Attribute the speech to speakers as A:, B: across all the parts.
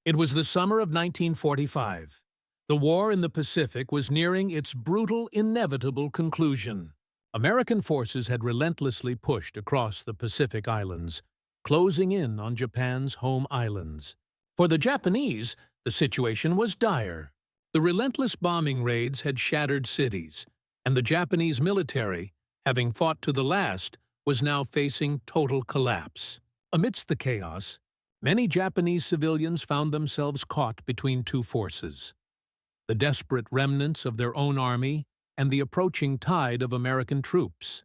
A: It was the summer of 1945. The war in the Pacific was nearing its brutal, inevitable conclusion. American forces had relentlessly pushed across the Pacific Islands, closing in on Japan's home islands. For the Japanese, the situation was dire. The relentless bombing raids had shattered cities, and the Japanese military, having fought to the last, was now facing total collapse. Amidst the chaos, many Japanese civilians found themselves caught between two forces: the desperate remnants of their own army and the approaching tide of American troops.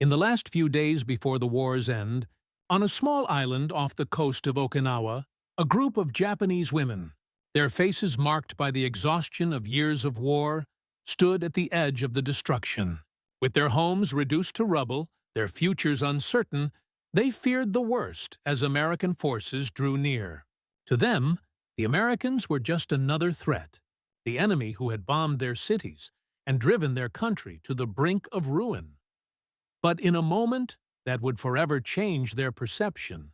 A: In the last few days before the war's end, on a small island off the coast of Okinawa, a group of Japanese women, their faces marked by the exhaustion of years of war, stood at the edge of the destruction. With their homes reduced to rubble, their futures uncertain, they feared the worst as American forces drew near. To them, the Americans were just another threat, the enemy who had bombed their cities and driven their country to the brink of ruin. But in a moment that would forever change their perception,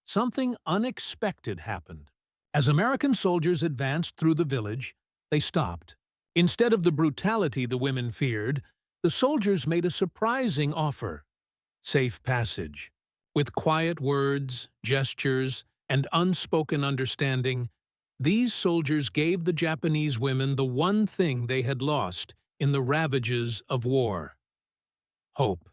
A: something unexpected happened. As American soldiers advanced through the village, they stopped. Instead of the brutality the women feared, the soldiers made a surprising offer: safe passage. With quiet words, gestures, and unspoken understanding, these soldiers gave the Japanese women the one thing they had lost in the ravages of war: hope.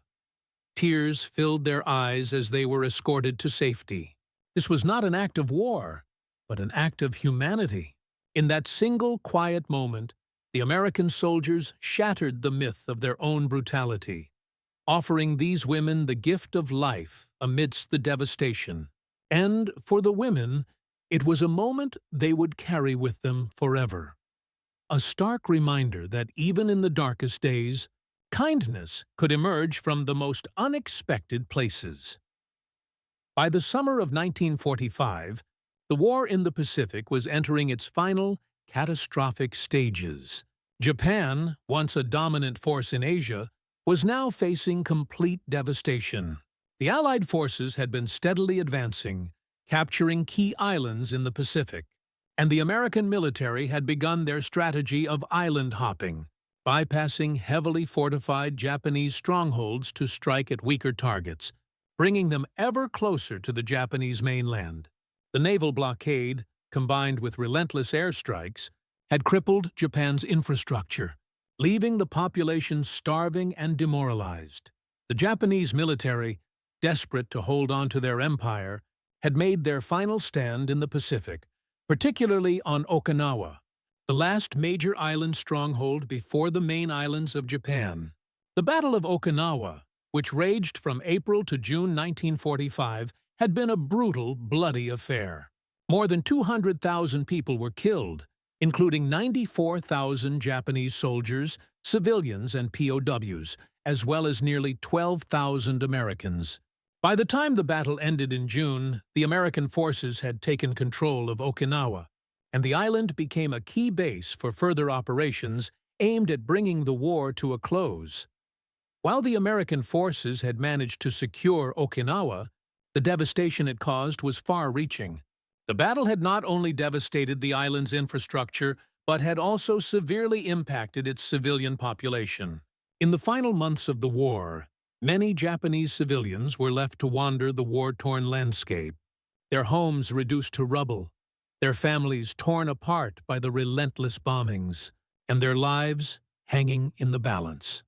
A: Tears filled their eyes as they were escorted to safety. This was not an act of war, but an act of humanity. In that single quiet moment, the American soldiers shattered the myth of their own brutality, offering these women the gift of life amidst the devastation. And for the women, it was a moment they would carry with them forever. A stark reminder that even in the darkest days, kindness could emerge from the most unexpected places. By the summer of 1945, the war in the Pacific was entering its final, catastrophic stages. Japan, once a dominant force in Asia, was now facing complete devastation. The Allied forces had been steadily advancing, capturing key islands in the Pacific, and the American military had begun their strategy of island hopping, bypassing heavily fortified Japanese strongholds to strike at weaker targets, bringing them ever closer to the Japanese mainland. The naval blockade, combined with relentless airstrikes, had crippled Japan's infrastructure, leaving the population starving and demoralized. The Japanese military, desperate to hold on to their empire, had made their final stand in the Pacific, particularly on Okinawa, the last major island stronghold before the main islands of Japan. The Battle of Okinawa, which raged from April to June 1945, had been a brutal, bloody affair. More than 200,000 people were killed, including 94,000 Japanese soldiers, civilians, and POWs, as well as nearly 12,000 Americans. By the time the battle ended in June, the American forces had taken control of Okinawa, and the island became a key base for further operations aimed at bringing the war to a close. While the American forces had managed to secure Okinawa, the devastation it caused was far-reaching. The battle had not only devastated the island's infrastructure, but had also severely impacted its civilian population. In the final months of the war, many Japanese civilians were left to wander the war-torn landscape, their homes reduced to rubble, their families torn apart by the relentless bombings, and their lives hanging in the balance.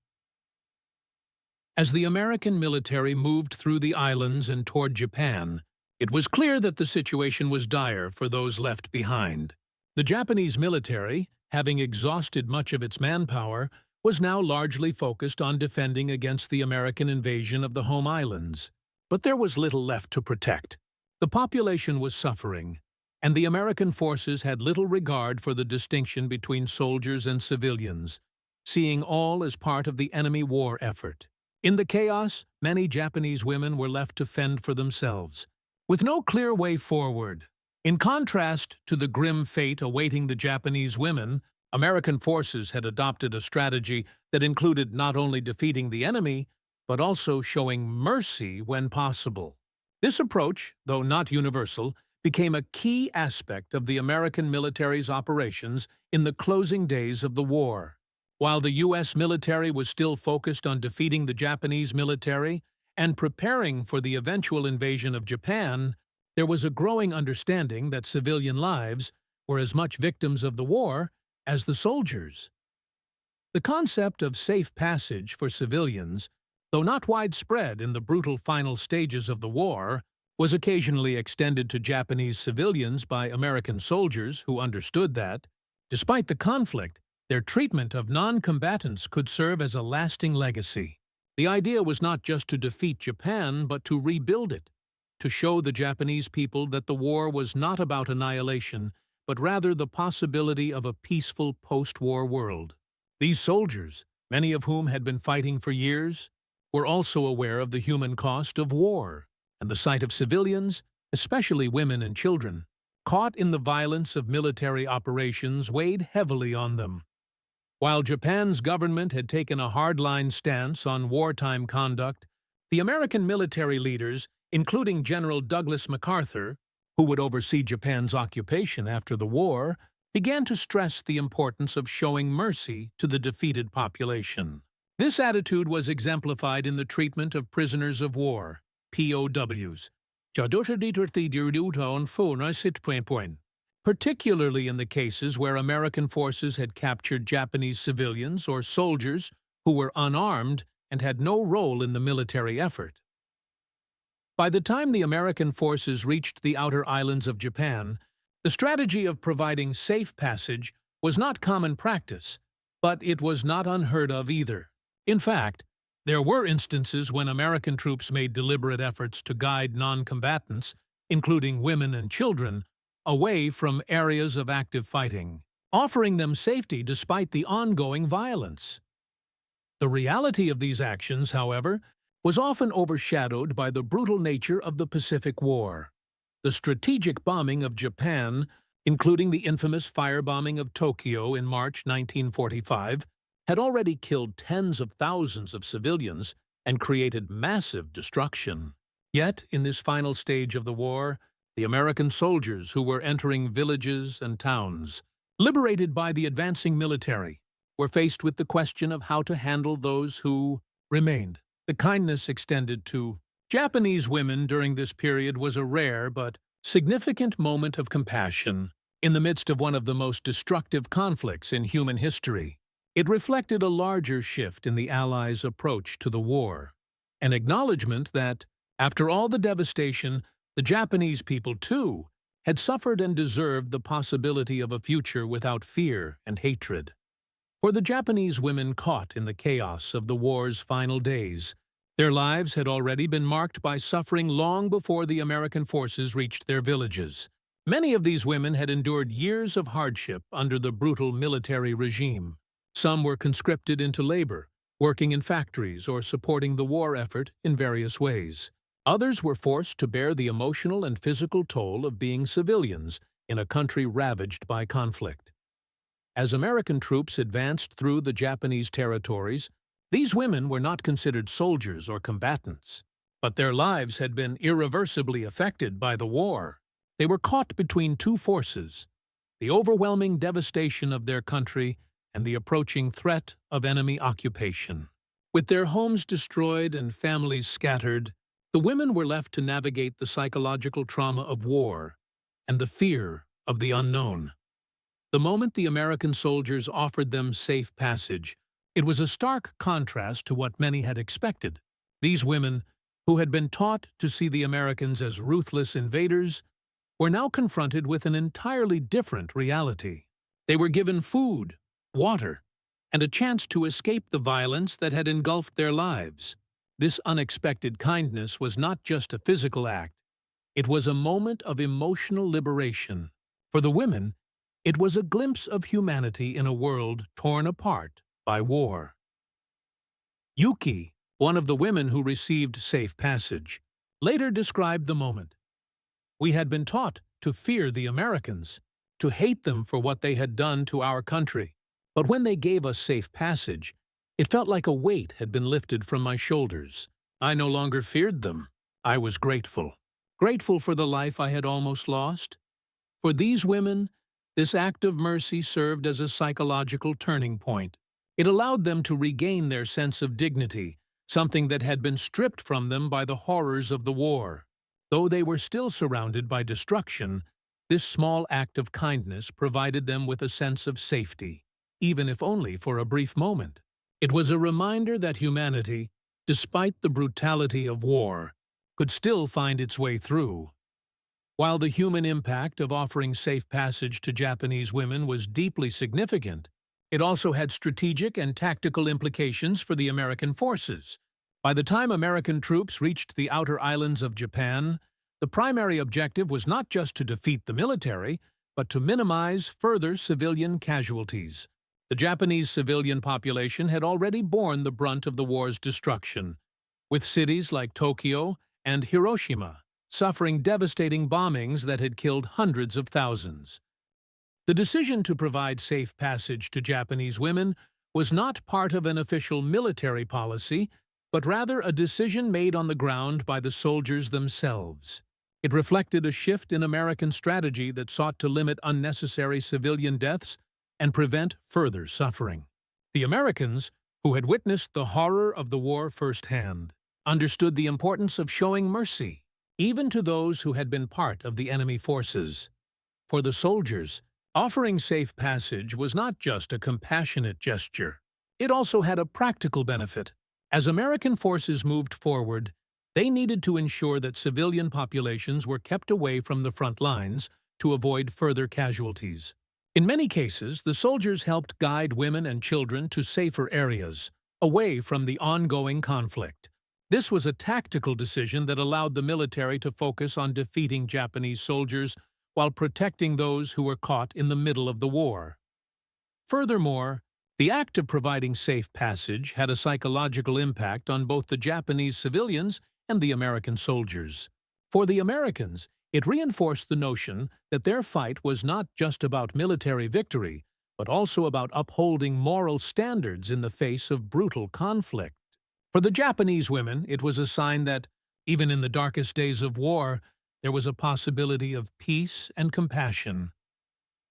A: As the American military moved through the islands and toward Japan, it was clear that the situation was dire for those left behind. The Japanese military, having exhausted much of its manpower, was now largely focused on defending against the American invasion of the home islands. But there was little left to protect. The population was suffering, and the American forces had little regard for the distinction between soldiers and civilians, seeing all as part of the enemy war effort. In the chaos, many Japanese women were left to fend for themselves, with no clear way forward. In contrast to the grim fate awaiting the Japanese women, American forces had adopted a strategy that included not only defeating the enemy, but also showing mercy when possible. This approach, though not universal, became a key aspect of the American military's operations in the closing days of the war. While the U.S. military was still focused on defeating the Japanese military and preparing for the eventual invasion of Japan, there was a growing understanding that civilian lives were as much victims of the war as the soldiers. The concept of safe passage for civilians, though not widespread in the brutal final stages of the war, was occasionally extended to Japanese civilians by American soldiers who understood that, despite the conflict, their treatment of non-combatants could serve as a lasting legacy. The idea was not just to defeat Japan, but to rebuild it, to show the Japanese people that the war was not about annihilation, but rather the possibility of a peaceful post-war world. These soldiers, many of whom had been fighting for years, were also aware of the human cost of war, and the sight of civilians, especially women and children, caught in the violence of military operations weighed heavily on them. While Japan's government had taken a hardline stance on wartime conduct, the American military leaders, including General Douglas MacArthur, who would oversee Japan's occupation after the war, began to stress the importance of showing mercy to the defeated population. This attitude was exemplified in the treatment of prisoners of war, POWs, particularly in the cases where American forces had captured Japanese civilians or soldiers who were unarmed and had no role in the military effort. By the time the American forces reached the outer islands of Japan, the strategy of providing safe passage was not common practice, but it was not unheard of either. In fact, there were instances when American troops made deliberate efforts to guide non-combatants, including women and children, away from areas of active fighting, offering them safety despite the ongoing violence. The reality of these actions, however, was often overshadowed by the brutal nature of the Pacific War. The strategic bombing of Japan, including the infamous firebombing of Tokyo in March 1945, had already killed tens of thousands of civilians and created massive destruction. Yet, in this final stage of the war, the American soldiers who were entering villages and towns, liberated by the advancing military, were faced with the question of how to handle those who remained. The kindness extended to Japanese women during this period was a rare but significant moment of compassion in the midst of one of the most destructive conflicts in human history. It reflected a larger shift in the Allies' approach to the war, an acknowledgement that, after all the devastation, the Japanese people, too, had suffered and deserved the possibility of a future without fear and hatred. For the Japanese women caught in the chaos of the war's final days, their lives had already been marked by suffering long before the American forces reached their villages. Many of these women had endured years of hardship under the brutal military regime. Some were conscripted into labor, working in factories or supporting the war effort in various ways. Others were forced to bear the emotional and physical toll of being civilians in a country ravaged by conflict. As American troops advanced through the Japanese territories, these women were not considered soldiers or combatants, but their lives had been irreversibly affected by the war. They were caught between two forces: the overwhelming devastation of their country and the approaching threat of enemy occupation. With their homes destroyed and families scattered, the women were left to navigate the psychological trauma of war and the fear of the unknown. The moment the American soldiers offered them safe passage, it was a stark contrast to what many had expected. These women, who had been taught to see the Americans as ruthless invaders, were now confronted with an entirely different reality. They were given food, water, and a chance to escape the violence that had engulfed their lives. This unexpected kindness was not just a physical act. It was a moment of emotional liberation. For the women, it was a glimpse of humanity in a world torn apart by war. Yuki, one of the women who received safe passage, later described the moment. "We had been taught to fear the Americans, to hate them for what they had done to our country. But when they gave us safe passage, it felt like a weight had been lifted from my shoulders. I no longer feared them. I was grateful." grateful for the life I had almost lost. For these women, this act of mercy served as a psychological turning point. It allowed them to regain their sense of dignity, something that had been stripped from them by the horrors of the war. Though they were still surrounded by destruction, this small act of kindness provided them with a sense of safety, even if only for a brief moment. It was a reminder that humanity, despite the brutality of war, could still find its way through. While the human impact of offering safe passage to Japanese women was deeply significant, it also had strategic and tactical implications for the American forces. By the time American troops reached the outer islands of Japan, the primary objective was not just to defeat the military, but to minimize further civilian casualties. The Japanese civilian population had already borne the brunt of the war's destruction, with cities like Tokyo and Hiroshima suffering devastating bombings that had killed hundreds of thousands. The decision to provide safe passage to Japanese women was not part of an official military policy, but rather a decision made on the ground by the soldiers themselves. It reflected a shift in American strategy that sought to limit unnecessary civilian deaths and prevent further suffering. The Americans, who had witnessed the horror of the war firsthand, understood the importance of showing mercy, even to those who had been part of the enemy forces. For the soldiers, offering safe passage was not just a compassionate gesture. It also had a practical benefit. As American forces moved forward, they needed to ensure that civilian populations were kept away from the front lines to avoid further casualties. In many cases, the soldiers helped guide women and children to safer areas, away from the ongoing conflict. This was a tactical decision that allowed the military to focus on defeating Japanese soldiers while protecting those who were caught in the middle of the war. Furthermore, the act of providing safe passage had a psychological impact on both the Japanese civilians and the American soldiers. For the Americans, it reinforced the notion that their fight was not just about military victory, but also about upholding moral standards in the face of brutal conflict. For the Japanese women, it was a sign that, even in the darkest days of war, there was a possibility of peace and compassion.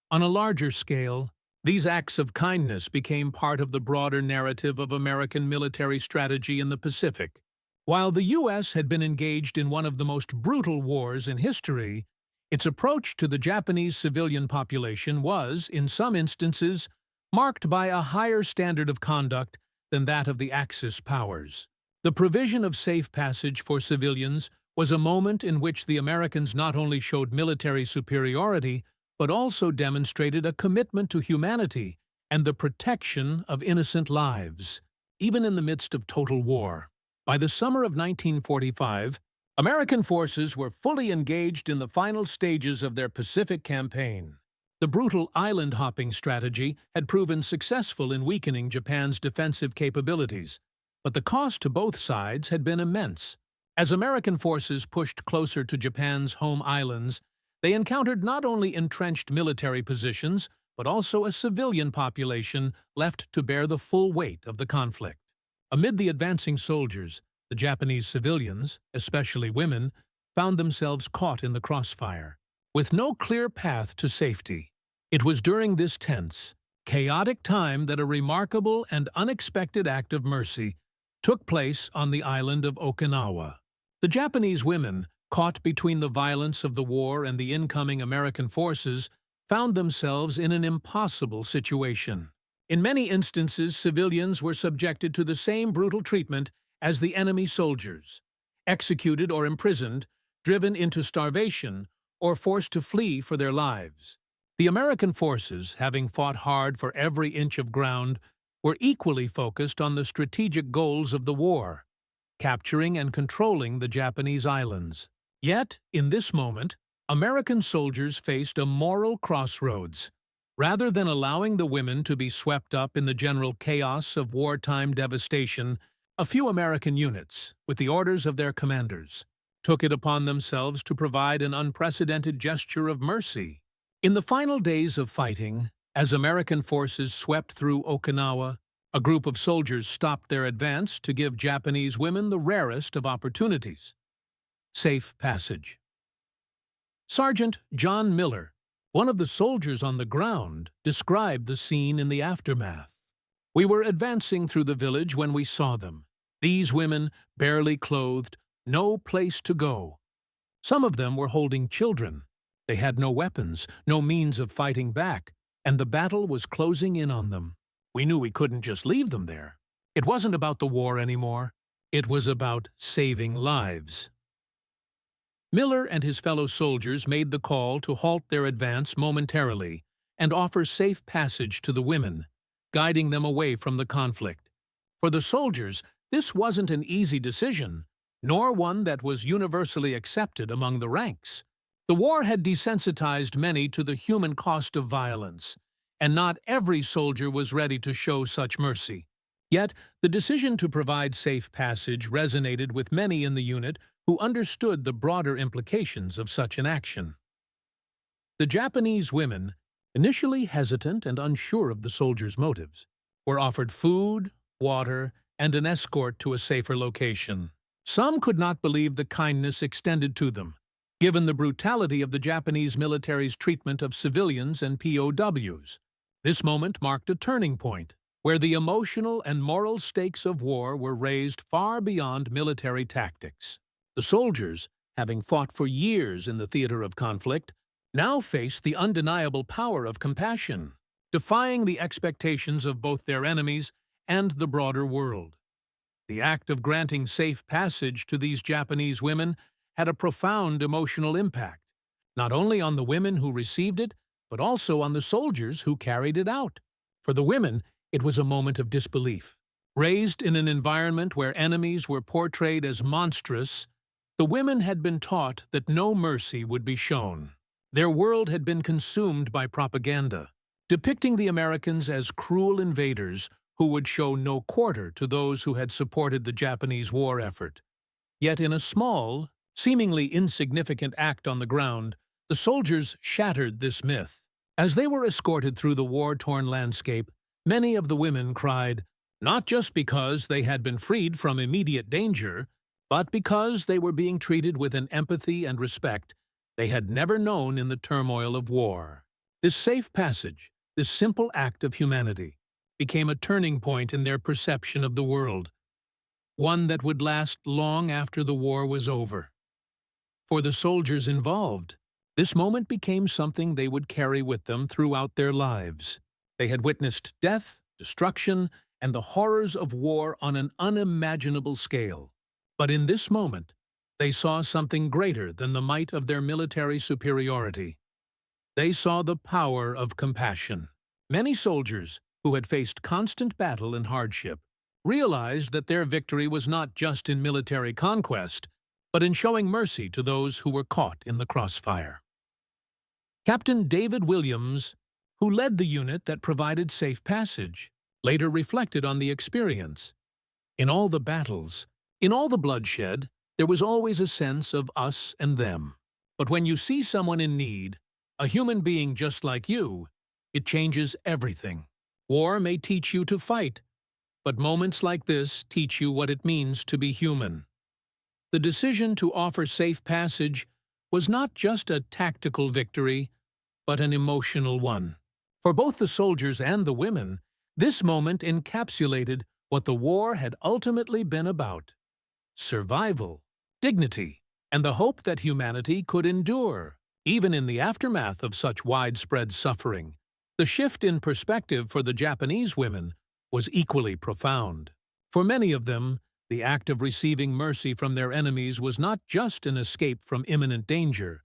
A: On a larger scale, these acts of kindness became part of the broader narrative of American military strategy in the Pacific. While the U.S. had been engaged in one of the most brutal wars in history, its approach to the Japanese civilian population was, in some instances, marked by a higher standard of conduct than that of the Axis powers. The provision of safe passage for civilians was a moment in which the Americans not only showed military superiority, but also demonstrated a commitment to humanity and the protection of innocent lives, even in the midst of total war. By the summer of 1945, American forces were fully engaged in the final stages of their Pacific campaign. The brutal island-hopping strategy had proven successful in weakening Japan's defensive capabilities, but the cost to both sides had been immense. As American forces pushed closer to Japan's home islands, they encountered not only entrenched military positions, but also a civilian population left to bear the full weight of the conflict. Amid the advancing soldiers, the Japanese civilians, especially women, found themselves caught in the crossfire, with no clear path to safety. It was during this tense, chaotic time that a remarkable and unexpected act of mercy took place on the island of Okinawa. The Japanese women, caught between the violence of the war and the incoming American forces, found themselves in an impossible situation. In many instances, civilians were subjected to the same brutal treatment as the enemy soldiers, executed or imprisoned, driven into starvation, or forced to flee for their lives. The American forces, having fought hard for every inch of ground, were equally focused on the strategic goals of the war, capturing and controlling the Japanese islands. Yet, in this moment, American soldiers faced a moral crossroads. Rather than allowing the women to be swept up in the general chaos of wartime devastation, a few American units, with the orders of their commanders, took it upon themselves to provide an unprecedented gesture of mercy. In the final days of fighting, as American forces swept through Okinawa, a group of soldiers stopped their advance to give Japanese women the rarest of opportunities: safe passage. Sergeant John Miller, one of the soldiers on the ground, described the scene in the aftermath. "We were advancing through the village when we saw them. These women, barely clothed, no place to go. Some of them were holding children. They had no weapons, no means of fighting back, and the battle was closing in on them. We knew we couldn't just leave them there. It wasn't about the war anymore. It was about saving lives." Miller and his fellow soldiers made the call to halt their advance momentarily and offer safe passage to the women, guiding them away from the conflict. For the soldiers, this wasn't an easy decision, nor one that was universally accepted among the ranks. The war had desensitized many to the human cost of violence, and not every soldier was ready to show such mercy. Yet, the decision to provide safe passage resonated with many in the unit who understood the broader implications of such an action. The Japanese women, initially hesitant and unsure of the soldiers' motives, were offered food, water, and an escort to a safer location. Some could not believe the kindness extended to them, given the brutality of the Japanese military's treatment of civilians and POWs. This moment marked a turning point, where the emotional and moral stakes of war were raised far beyond military tactics. The soldiers, having fought for years in the theater of conflict, now faced the undeniable power of compassion, defying the expectations of both their enemies and the broader world. The act of granting safe passage to these Japanese women had a profound emotional impact, not only on the women who received it, but also on the soldiers who carried it out. For the women, it was a moment of disbelief. Raised in an environment where enemies were portrayed as monstrous, the women had been taught that no mercy would be shown. Their world had been consumed by propaganda, depicting the Americans as cruel invaders who would show no quarter to those who had supported the Japanese war effort. Yet in a small, seemingly insignificant act on the ground, the soldiers shattered this myth. As they were escorted through the war-torn landscape, many of the women cried, not just because they had been freed from immediate danger, but because they were being treated with an empathy and respect they had never known in the turmoil of war. This safe passage, this simple act of humanity, became a turning point in their perception of the world, one that would last long after the war was over. For the soldiers involved, this moment became something they would carry with them throughout their lives. They had witnessed death, destruction, and the horrors of war on an unimaginable scale. But in this moment, they saw something greater than the might of their military superiority. They saw the power of compassion. Many soldiers, who had faced constant battle and hardship, realized that their victory was not just in military conquest, but in showing mercy to those who were caught in the crossfire. Captain David Williams, who led the unit that provided safe passage, later reflected on the experience. In all the battles, in all the bloodshed, there was always a sense of us and them. But when you see someone in need, a human being just like you, it changes everything. War may teach you to fight, but moments like this teach you what it means to be human. The decision to offer safe passage was not just a tactical victory, but an emotional one. For both the soldiers and the women, this moment encapsulated what the war had ultimately been about: survival, dignity, and the hope that humanity could endure, even in the aftermath of such widespread suffering. The shift in perspective for the Japanese women was equally profound. For many of them, the act of receiving mercy from their enemies was not just an escape from imminent danger,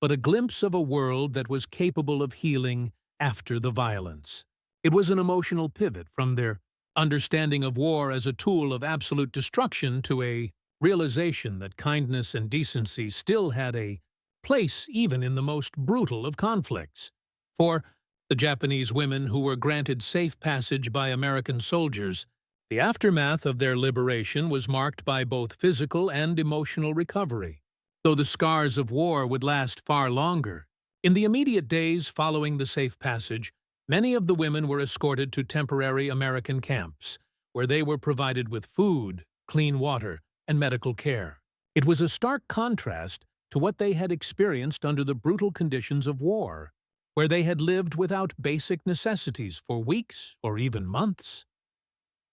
A: but a glimpse of a world that was capable of healing after the violence. It was an emotional pivot from their understanding of war as a tool of absolute destruction to a realization that kindness and decency still had a place even in the most brutal of conflicts. For the Japanese women who were granted safe passage by American soldiers, the aftermath of their liberation was marked by both physical and emotional recovery. Though the scars of war would last far longer, in the immediate days following the safe passage, many of the women were escorted to temporary American camps, where they were provided with food, clean water, and medical care. It was a stark contrast to what they had experienced under the brutal conditions of war, where they had lived without basic necessities for weeks or even months.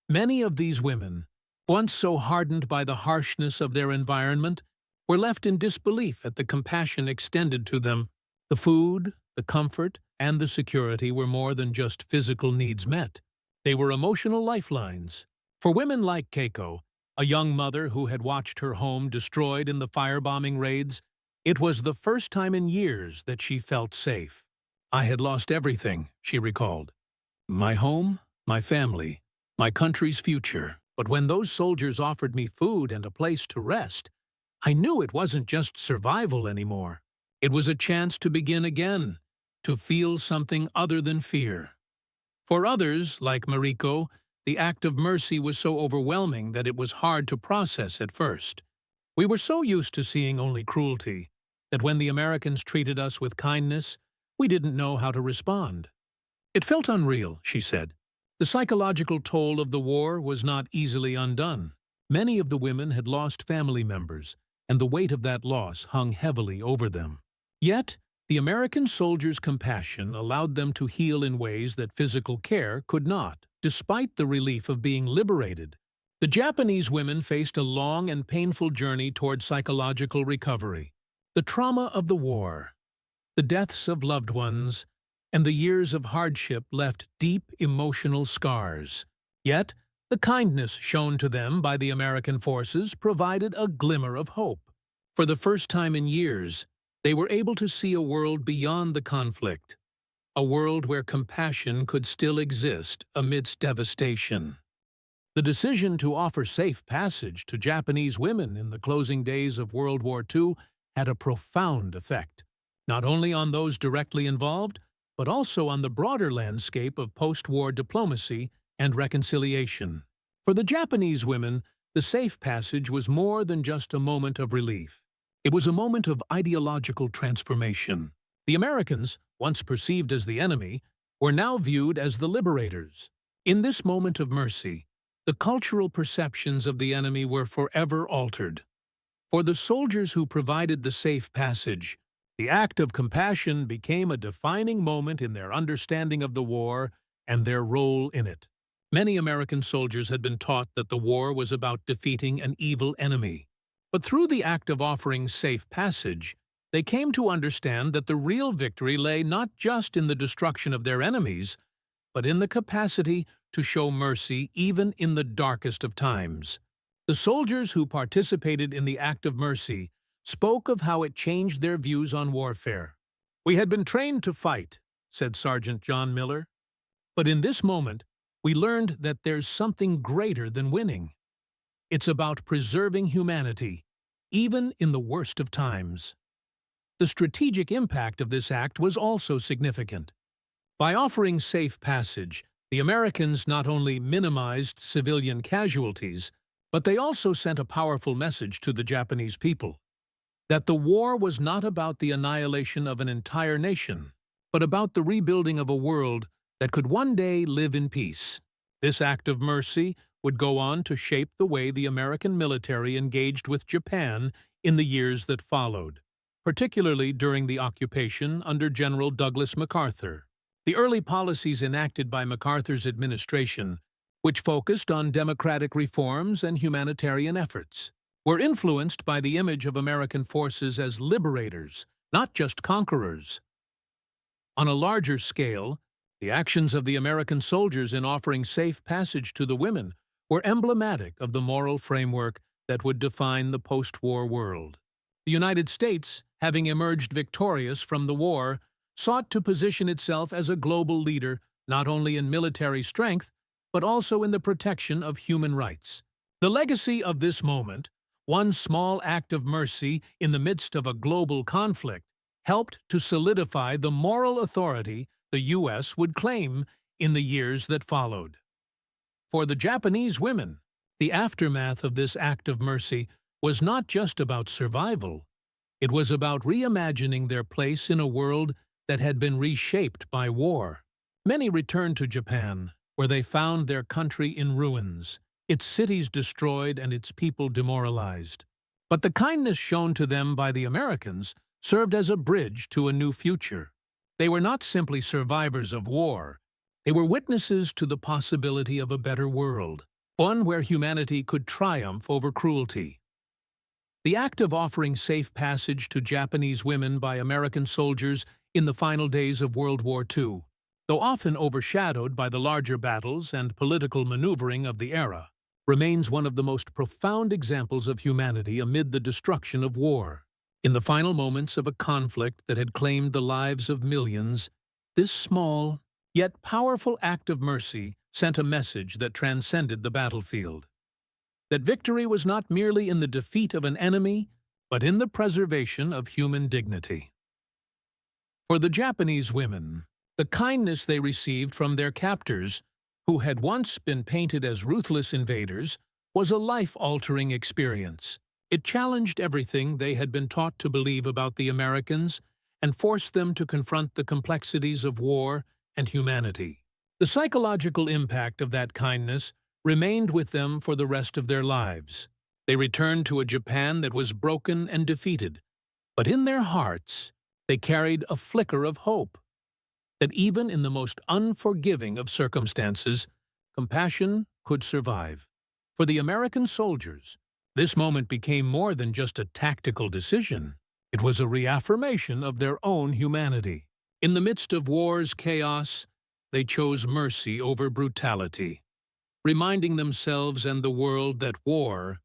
A: Many of these women, once so hardened by the harshness of their environment, were left in disbelief at the compassion extended to them. The food, the comfort, and the security were more than just physical needs met. They were emotional lifelines. For women like Keiko, a young mother who had watched her home destroyed in the firebombing raids, it was the first time in years that she felt safe. "I had lost everything," she recalled. "My home, my family, my country's future. But when those soldiers offered me food and a place to rest, I knew it wasn't just survival anymore. It was a chance to begin again, to feel something other than fear." For others, like Mariko, the act of mercy was so overwhelming that it was hard to process at first. "We were so used to seeing only cruelty that when the Americans treated us with kindness, we didn't know how to respond. It felt unreal," she said. The psychological toll of the war was not easily undone. Many of the women had lost family members, and the weight of that loss hung heavily over them. Yet, the American soldiers' compassion allowed them to heal in ways that physical care could not, despite the relief of being liberated. The Japanese women faced a long and painful journey toward psychological recovery. The trauma of the war, the deaths of loved ones, and the years of hardship left deep emotional scars. Yet, the kindness shown to them by the American forces provided a glimmer of hope. For the first time in years, they were able to see a world beyond the conflict, a world where compassion could still exist amidst devastation. The decision to offer safe passage to Japanese women in the closing days of World War II had a profound effect, not only on those directly involved, but also on the broader landscape of post-war diplomacy and reconciliation. For the Japanese women, the safe passage was more than just a moment of relief. It was a moment of ideological transformation. The Americans, once perceived as the enemy, were now viewed as the liberators. In this moment of mercy, the cultural perceptions of the enemy were forever altered. For the soldiers who provided the safe passage, the act of compassion became a defining moment in their understanding of the war and their role in it. Many American soldiers had been taught that the war was about defeating an evil enemy. But through the act of offering safe passage, they came to understand that the real victory lay not just in the destruction of their enemies, but in the capacity to show mercy even in the darkest of times. The soldiers who participated in the act of mercy spoke of how it changed their views on warfare. "We had been trained to fight," said Sergeant John Miller. "But in this moment, we learned that there's something greater than winning. It's about preserving humanity, even in the worst of times." The strategic impact of this act was also significant. By offering safe passage, the Americans not only minimized civilian casualties, but they also sent a powerful message to the Japanese people: that the war was not about the annihilation of an entire nation, but about the rebuilding of a world that could one day live in peace. This act of mercy would go on to shape the way the American military engaged with Japan in the years that followed, particularly during the occupation under General Douglas MacArthur. The early policies enacted by MacArthur's administration, which focused on democratic reforms and humanitarian efforts, were influenced by the image of American forces as liberators, not just conquerors. On a larger scale, the actions of the American soldiers in offering safe passage to the women were emblematic of the moral framework that would define the post-war world. The United States, having emerged victorious from the war, sought to position itself as a global leader not only in military strength, but also in the protection of human rights. The legacy of this moment, one small act of mercy in the midst of a global conflict, helped to solidify the moral authority the U.S. would claim in the years that followed. For the Japanese women, the aftermath of this act of mercy was not just about survival. It was about reimagining their place in a world that had been reshaped by war. Many returned to Japan, where they found their country in ruins, its cities destroyed and its people demoralized. But the kindness shown to them by the Americans served as a bridge to a new future. They were not simply survivors of war. They were witnesses to the possibility of a better world, one where humanity could triumph over cruelty. The act of offering safe passage to Japanese women by American soldiers in the final days of World War II, though often overshadowed by the larger battles and political maneuvering of the era, remains one of the most profound examples of humanity amid the destruction of war. In the final moments of a conflict that had claimed the lives of millions, this small, yet powerful act of mercy sent a message that transcended the battlefield. That victory was not merely in the defeat of an enemy, but in the preservation of human dignity. For the Japanese women, the kindness they received from their captors, who had once been painted as ruthless invaders, was a life-altering experience. It challenged everything they had been taught to believe about the Americans and forced them to confront the complexities of war and humanity. The psychological impact of that kindness remained with them for the rest of their lives. They returned to a Japan that was broken and defeated, but in their hearts they carried a flicker of hope. That even in the most unforgiving of circumstances, compassion could survive. For the American soldiers, this moment became more than just a tactical decision. It was a reaffirmation of their own humanity. In the midst of war's chaos, they chose mercy over brutality, reminding themselves and the world that war,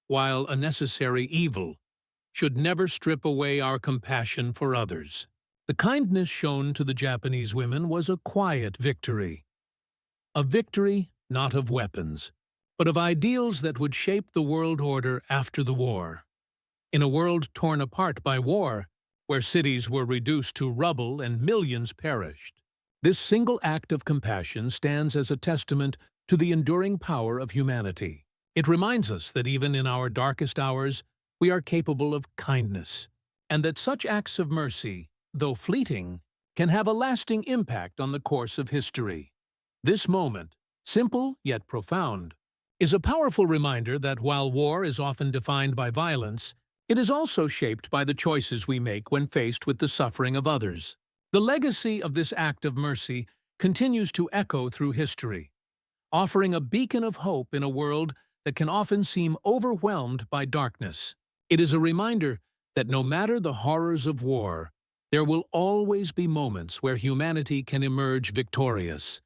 A: while a necessary evil, should never strip away our compassion for others. The kindness shown to the Japanese women was a quiet victory. A victory not of weapons, but of ideals that would shape the world order after the war. In a world torn apart by war, where cities were reduced to rubble and millions perished, this single act of compassion stands as a testament to the enduring power of humanity. It reminds us that even in our darkest hours, we are capable of kindness, and that such acts of mercy, though fleeting, can have a lasting impact on the course of history. This moment, simple yet profound, is a powerful reminder that while war is often defined by violence, it is also shaped by the choices we make when faced with the suffering of others. The legacy of this act of mercy continues to echo through history, offering a beacon of hope in a world that can often seem overwhelmed by darkness. It is a reminder that no matter the horrors of war, there will always be moments where humanity can emerge victorious.